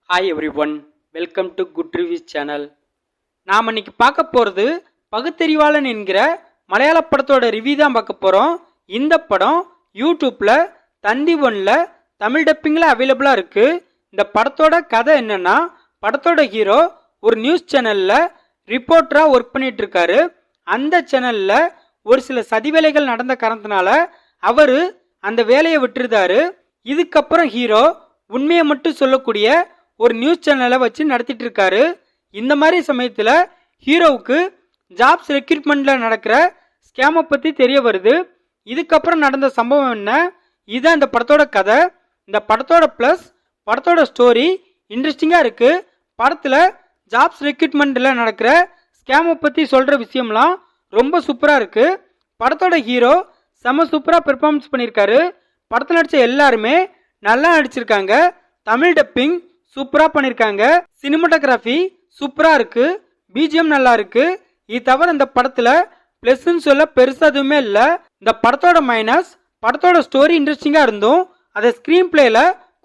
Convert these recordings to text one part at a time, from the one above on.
Hi every one, welcome to good reviews channel. நாம் இன்னைக்கு பார்க்க போகிறது பகுத்தறிவாளன் என்கிற மலையாள படத்தோட ரிவ்யூ தான் பார்க்க போகிறோம். இந்த படம் யூடியூப்பில் தந்தி ஒன்ல தமிழ் டப்பிங்கில் அவைலபிளாக இருக்குது. இந்த படத்தோட கதை என்னன்னா, படத்தோட ஹீரோ ஒரு நியூஸ் சேனலில் ரிப்போர்ட்டராக ஒர்க் பண்ணிட்டு இருக்காரு. அந்த சேனலில் ஒரு சில சதி வேலைகள் நடந்த காரணத்தினால அவர் அந்த வேலையை விட்டுருந்தாரு. இதுக்கப்புறம் ஹீரோ உண்மையை மட்டும் சொல்லக்கூடிய ஒரு நியூஸ் சேனலை வச்சு நடத்திட்டு இருக்காரு. இந்த மாதிரி சமயத்தில் ஹீரோவுக்கு ஜாப்ஸ் ரெக்ரூட்மெண்ட்ல நடக்கிற ஸ்கேமை பற்றி தெரிய வருது. இதுக்கப்புறம் நடந்த சம்பவம் என்ன, இதுதான் இந்த படத்தோட கதை. இந்த படத்தோட ப்ளஸ் படத்தோட ஸ்டோரி இன்ட்ரெஸ்டிங்காக இருக்கு. படத்தில் ஜாப்ஸ் ரெக்ரூட்மெண்ட்ல நடக்கிற ஸ்கேமை பற்றி சொல்கிற விஷயம்லாம் ரொம்ப சூப்பராக இருக்கு. படத்தோட ஹீரோ செம சூப்பராக பெர்ஃபார்மன்ஸ் பண்ணியிருக்காரு. படத்தில் நடித்த எல்லாருமே நல்லா நடிச்சிருக்காங்க. தமிழ் டப்பிங் சூப்பராக பண்ணியிருக்காங்க. சினிமாட்டோகிராஃபி சூப்பராக இருக்கு. பிஜிஎம் நல்லா இருக்கு. இது தவிர இந்த படத்தில் ப்ளஸ்ன்னு சொல்ல பெருசாக எதுவுமே இல்லை. இந்த படத்தோட மைனஸ், படத்தோட ஸ்டோரி இன்ட்ரெஸ்டிங்காக இருந்தும் அதை ஸ்க்ரீன் பிளேல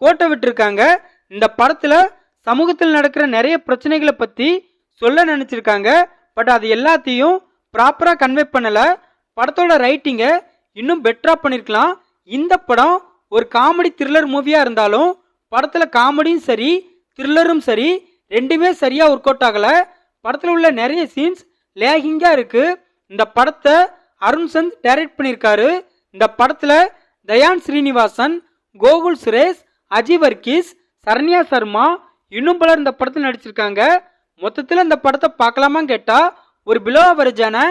கோட்டை விட்டுருக்காங்க. இந்த படத்தில் சமூகத்தில் நடக்கிற நிறைய பிரச்சனைகளை பற்றி சொல்ல நினச்சிருக்காங்க. பட் அது எல்லாத்தையும் ப்ராப்பராக கன்வே பண்ணலை. படத்தோட ரைட்டிங்கை இன்னும் பெட்டராக பண்ணியிருக்கலாம். இந்த படம் ஒரு காமெடி த்ரில்லர் மூவியாக இருந்தாலும் படத்தில் காமெடியும் சரி த்ரில்லரும் சரி ரெண்டுமே சரியாக ஒர்க் அவுட் ஆகலை. படத்தில் உள்ள நிறைய சீன்ஸ் லேகிங்காக இருக்குது. இந்த படத்தை அருண் சந்த் டைரக்ட் பண்ணியிருக்காரு. இந்த படத்தில் தயான் ஸ்ரீனிவாசன், கோகுல் சுரேஷ், அஜய் வர்கீஸ், சரண்யா சர்மா இன்னும் பலர் இந்த படத்தில் நடிச்சிருக்காங்க. மொத்தத்தில் இந்த படத்தை பார்க்கலாமான்னு கேட்டால் ஒரு பிலோ அவரேஜான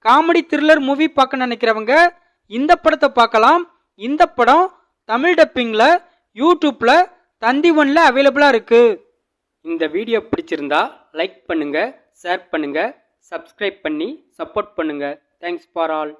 காமெடி த்ரில்லர் மூவி பார்க்க நினைக்கிறவங்க இந்த படத்தை பார்க்கலாம். இந்த படம் தமிழ் டப்பிங்கில் யூடியூப்பில் தந்தி ஒன்ல அவைலபிளாக இருக்குது. இந்த வீடியோ பிடிச்சிருந்தா லைக் பண்ணுங்கள், ஷேர் பண்ணுங்கள், சப்ஸ்கிரைப் பண்ணி சப்போர்ட் பண்ணுங்கள். Thanks for all.